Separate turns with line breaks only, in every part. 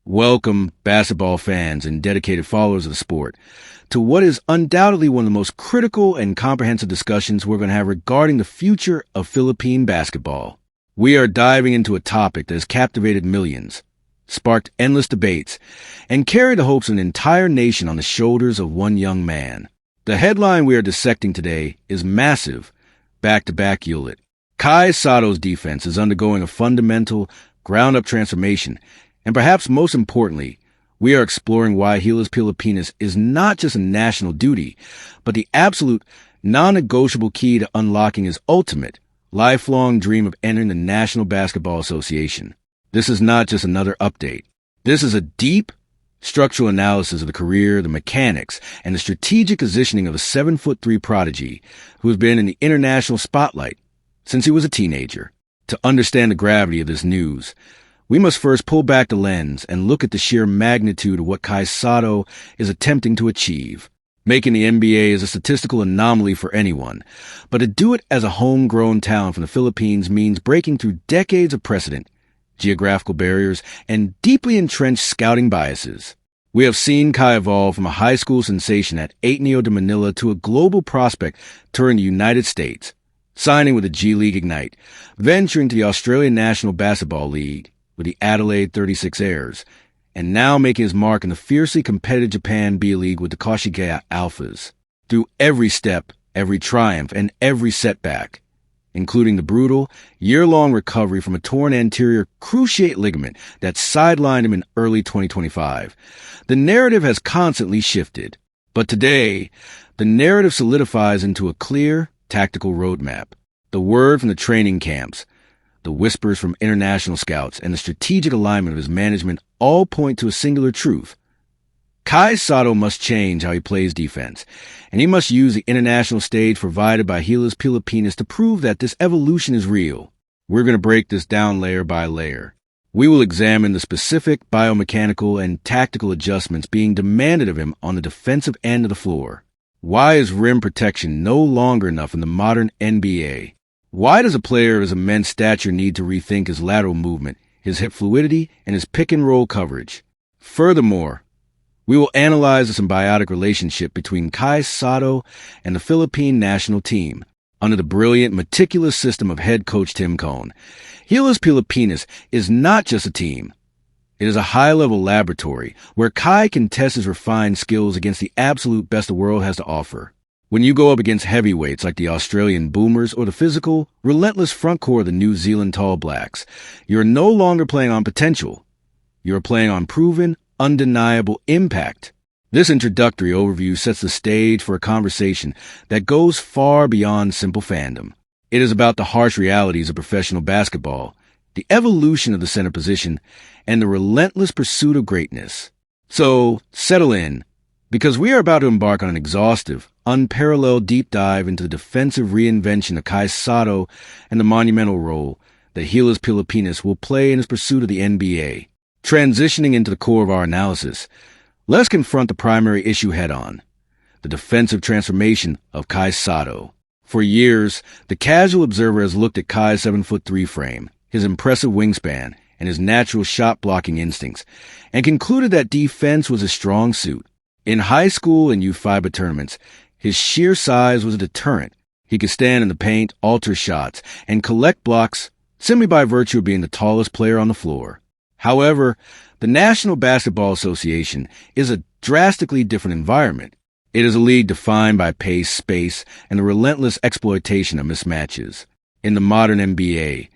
Welcome, basketball fans and dedicated followers of the sport, to what is undoubtedly one of the most critical and comprehensive discussions we're going to have regarding the future of Philippine basketball. We are diving into a topic that has captivated millions, sparked endless debates, and carried the hopes of an entire nation on the shoulders of one young man. The headline we are dissecting today is massive, back-to-back Hewlett. Kai Sotto's defense is undergoing a fundamental, ground-up transformation, and perhaps most importantly, we are exploring why Gilas Pilipinas is not just a national duty, but the absolute, non-negotiable key to unlocking his ultimate, lifelong dream of entering the National Basketball Association. This is not just another update. This is a deep, structural analysis of the career, the mechanics, and the strategic positioning of a 7'3" prodigy who has been in the international spotlight since he was a teenager. To understand the gravity of this news, we must first pull back the lens and look at the sheer magnitude of what Kai Sotto is attempting to achieve. Making the NBA is a statistical anomaly for anyone, but to do it as a homegrown talent from the Philippines means breaking through decades of precedent, geographical barriers, and deeply entrenched scouting biases. We have seen Kai evolve from a high school sensation at Ateneo de Manila to a global prospect touring the United States, signing with the G League Ignite, venturing to the Australian National Basketball League with the Adelaide 36ers, and now making his mark in the fiercely competitive Japan B League with the Koshigaya Alphas. Through every step, every triumph, and every setback, including the brutal, year-long recovery from a torn anterior cruciate ligament that sidelined him in early 2025, the narrative has constantly shifted. But today, the narrative solidifies into a clear, tactical roadmap. The word from the training camps, the whispers from international scouts, and the strategic alignment of his management all point to a singular truth. Kai Sotto must change how he plays defense, and he must use the international stage provided by Gilas Pilipinas to prove that this evolution is real. We're going to break this down layer by layer. We will examine the specific biomechanical and tactical adjustments being demanded of him on the defensive end of the floor. Why is rim protection no longer enough in the modern NBA? Why does a player of his immense stature need to rethink his lateral movement, his hip fluidity, and his pick-and-roll coverage? Furthermore, we will analyze the symbiotic relationship between Kai Sotto and the Philippine national team under the brilliant, meticulous system of head coach Tim Cone. Gilas Pilipinas is not just a team. It is a high-level laboratory where Kai can test his refined skills against the absolute best the world has to offer. When you go up against heavyweights like the Australian Boomers or the physical, relentless front court of the New Zealand Tall Blacks, you're no longer playing on potential. You're playing on proven, undeniable impact. This introductory overview sets the stage for a conversation that goes far beyond simple fandom. It is about the harsh realities of professional basketball, the evolution of the center position, and the relentless pursuit of greatness. So, settle in, because we are about to embark on an exhaustive, unparalleled deep dive into the defensive reinvention of Kai Sotto and the monumental role that Gilas Pilipinas will play in his pursuit of the NBA. Transitioning into the core of our analysis, let's confront the primary issue head-on: the defensive transformation of Kai Sotto. For years, the casual observer has looked at Kai's 7'3" frame, his impressive wingspan, and his natural shot-blocking instincts, and concluded that defense was his strong suit. In high school and youth FIBA tournaments, his sheer size was a deterrent. He could stand in the paint, alter shots, and collect blocks simply by virtue of being the tallest player on the floor. However, the National Basketball Association is a drastically different environment. It is a league defined by pace, space, and the relentless exploitation of mismatches. In the modern NBA,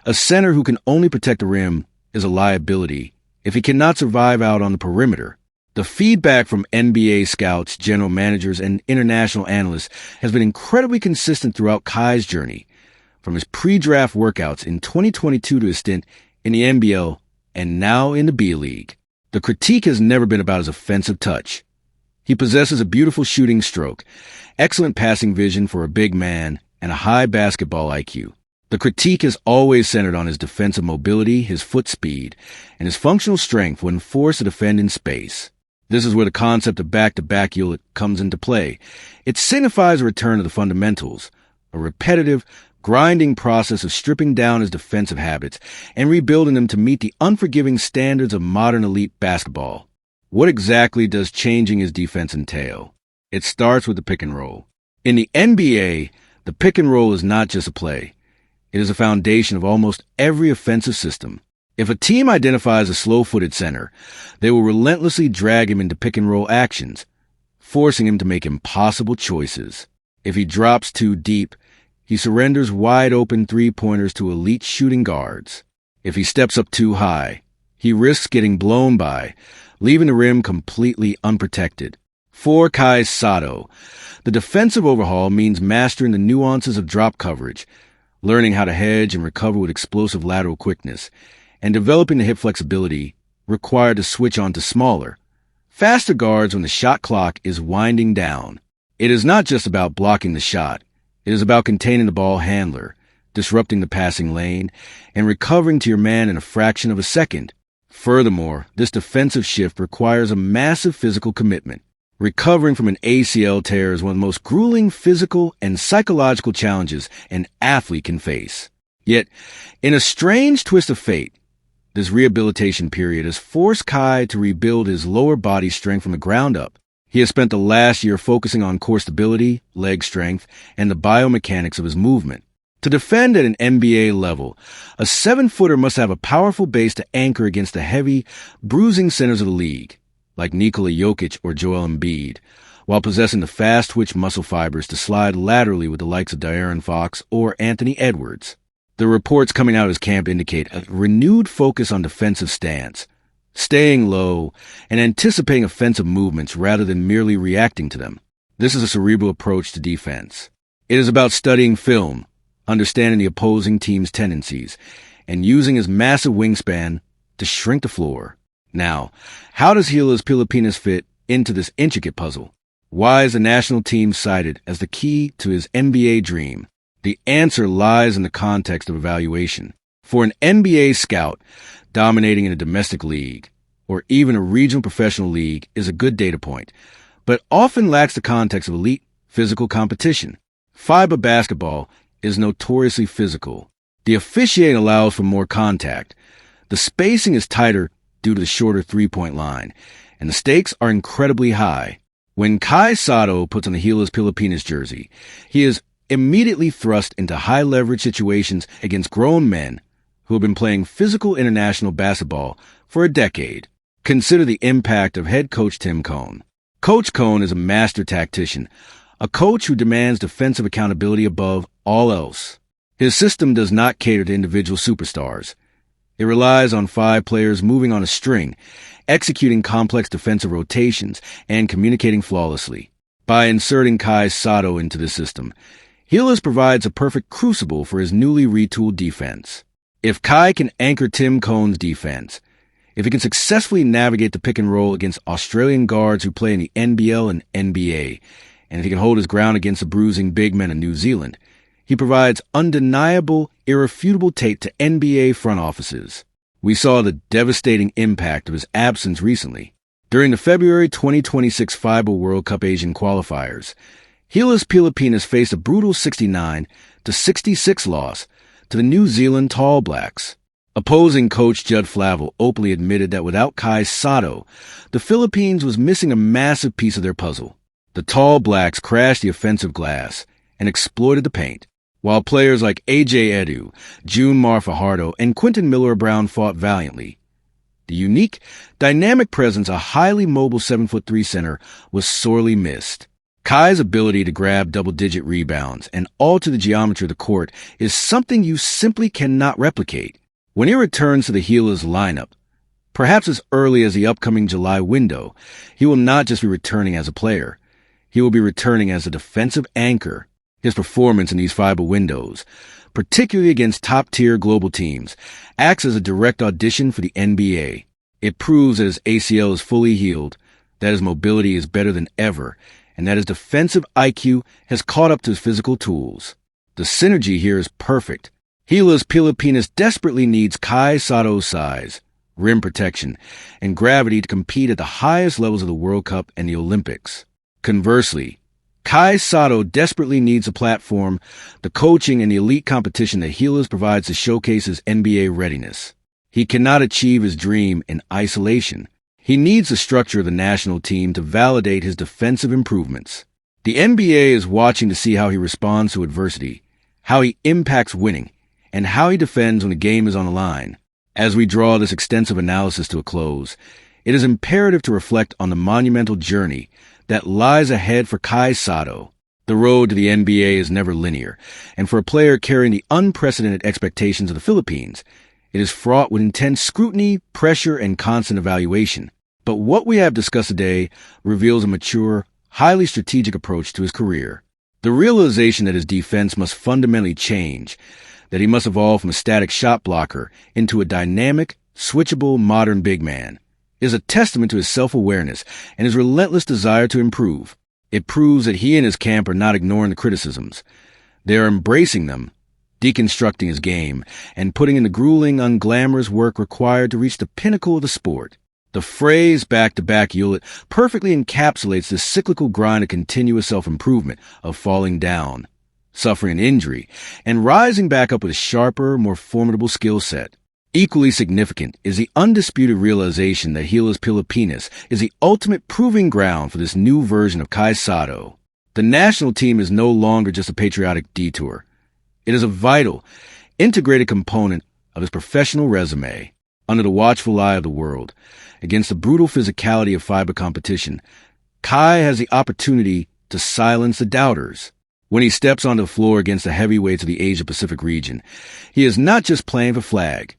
a center who can only protect the rim is a liability if he cannot survive out on the perimeter. The feedback from NBA scouts, general managers, and international analysts has been incredibly consistent throughout Kai's journey, from his pre-draft workouts in 2022 to his stint in the NBL and now in the B League. The critique has never been about his offensive touch. He possesses a beautiful shooting stroke, excellent passing vision for a big man, and a high basketball IQ. The critique has always centered on his defensive mobility, his foot speed, and his functional strength when forced to defend in space. This is where the concept of back-to-back Hewlett comes into play. It signifies a return to the fundamentals, a repetitive, grinding process of stripping down his defensive habits and rebuilding them to meet the unforgiving standards of modern elite basketball. What exactly does changing his defense entail? It starts with the pick and roll. In the NBA, the pick and roll is not just a play. It is a foundation of almost every offensive system. If a team identifies a slow-footed center, they will relentlessly drag him into pick and roll actions, forcing him to make impossible choices. If he drops too deep, he surrenders wide-open three-pointers to elite shooting guards. If he steps up too high, he risks getting blown by, leaving the rim completely unprotected. For Kai Sotto, the defensive overhaul means mastering the nuances of drop coverage, learning how to hedge and recover with explosive lateral quickness, and developing the hip flexibility required to switch on to smaller, faster guards when the shot clock is winding down. It is not just about blocking the shot. It is about containing the ball handler, disrupting the passing lane, and recovering to your man in a fraction of a second. Furthermore, this defensive shift requires a massive physical commitment. Recovering from an ACL tear is one of the most grueling physical and psychological challenges an athlete can face. Yet, in a strange twist of fate, this rehabilitation period has forced Kai to rebuild his lower body strength from the ground up. He has spent the last year focusing on core stability, leg strength, and the biomechanics of his movement. To defend at an NBA level, a 7-footer must have a powerful base to anchor against the heavy, bruising centers of the league, like Nikola Jokic or Joel Embiid, while possessing the fast-twitch muscle fibers to slide laterally with the likes of De'Aaron Fox or Anthony Edwards. The reports coming out of his camp indicate a renewed focus on defensive stance, staying low, and anticipating offensive movements rather than merely reacting to them. This is a cerebral approach to defense. It is about studying film, understanding the opposing team's tendencies, and using his massive wingspan to shrink the floor. Now, how does Gilas Pilipinas fit into this intricate puzzle? Why is the national team cited as the key to his NBA dream? The answer lies in the context of evaluation. For an NBA scout, dominating in a domestic league, or even a regional professional league, is a good data point, but often lacks the context of elite physical competition. FIBA basketball is notoriously physical. The officiating allows for more contact. The spacing is tighter due to the shorter three-point line, and the stakes are incredibly high. When Kai Sotto puts on the Gilas Pilipinas jersey, he is immediately thrust into high-leverage situations against grown men who have been playing physical international basketball for a decade. Consider the impact of head coach Tim Cone. Coach Cone is a master tactician, a coach who demands defensive accountability above all else. His system does not cater to individual superstars. It relies on 5 players moving on a string, executing complex defensive rotations, and communicating flawlessly. By inserting Kai Sotto into the system, Gilas provides a perfect crucible for his newly retooled defense. If Kai can anchor Tim Cone's defense, if he can successfully navigate the pick and roll against Australian guards who play in the NBL and NBA, and if he can hold his ground against the bruising big men of New Zealand, he provides undeniable, irrefutable tape to NBA front offices. We saw the devastating impact of his absence recently. During the February 2026 FIBA World Cup Asian qualifiers, Gilas Pilipinas faced a brutal 69-66 loss to the New Zealand Tall Blacks. Opposing coach Judd Flavel openly admitted that without Kai Sotto, the Philippines was missing a massive piece of their puzzle. The Tall Blacks crashed the offensive glass and exploited the paint. While players like A.J. Edu, June Mar Fajardo, and Quentin Miller-Brown fought valiantly, the unique, dynamic presence of a highly mobile 7'3" center was sorely missed. Kai's ability to grab double-digit rebounds and alter the geometry of the court is something you simply cannot replicate. When he returns to the Gilas lineup, perhaps as early as the upcoming July window, he will not just be returning as a player. He will be returning as a defensive anchor. His performance in these FIBA windows, particularly against top-tier global teams, acts as a direct audition for the NBA. It proves that his ACL is fully healed, that his mobility is better than ever, and that his defensive IQ has caught up to his physical tools. The synergy here is perfect. Gilas Pilipinas desperately needs Kai Sotto's size, rim protection, and gravity to compete at the highest levels of the World Cup and the Olympics. Conversely, Kai Sotto desperately needs a platform, the coaching and the elite competition that Gilas provides to showcase his NBA readiness. He cannot achieve his dream in isolation. He needs the structure of the national team to validate his defensive improvements. The NBA is watching to see how he responds to adversity, how he impacts winning, and how he defends when the game is on the line. As we draw this extensive analysis to a close, it is imperative to reflect on the monumental journey that lies ahead for Kai Sotto. The road to the NBA is never linear, and for a player carrying the unprecedented expectations of the Philippines, it is fraught with intense scrutiny, pressure, and constant evaluation. But what we have discussed today reveals a mature, highly strategic approach to his career. The realization that his defense must fundamentally change, that he must evolve from a static shot blocker into a dynamic, switchable, modern big man, is a testament to his self-awareness and his relentless desire to improve. It proves that he and his camp are not ignoring the criticisms. They are embracing them, deconstructing his game, and putting in the grueling, unglamorous work required to reach the pinnacle of the sport. The phrase back-to-back Hewlett perfectly encapsulates this cyclical grind of continuous self-improvement, of falling down, suffering an injury, and rising back up with a sharper, more formidable skill set. Equally significant is the undisputed realization that Gilas Pilipinas is the ultimate proving ground for this new version of Kai Sotto. The national team is no longer just a patriotic detour. It is a vital, integrated component of his professional resume. Under the watchful eye of the world, against the brutal physicality of FIBA competition, Kai has the opportunity to silence the doubters. When he steps onto the floor against the heavyweights of the Asia-Pacific region, he is not just playing for flag.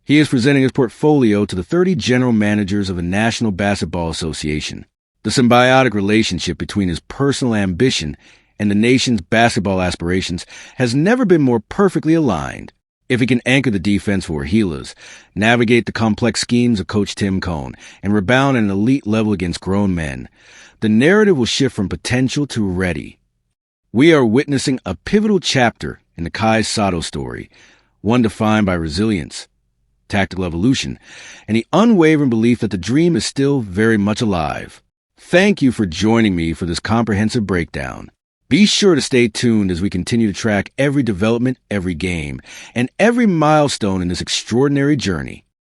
He is presenting his portfolio to the 30 general managers of the National Basketball Association. The symbiotic relationship between his personal ambition and the nation's basketball aspirations has never been more perfectly aligned. If he can anchor the defense for Gilas, navigate the complex schemes of Coach Tim Cone, and rebound at an elite level against grown men, the narrative will shift from potential to ready. We are witnessing a pivotal chapter in the Kai Sotto story, one defined by resilience, tactical evolution, and the unwavering belief that the dream is still very much alive. Thank you for joining me for this comprehensive breakdown. Be sure to stay tuned as we continue to track every development, every game, and every milestone in this extraordinary journey.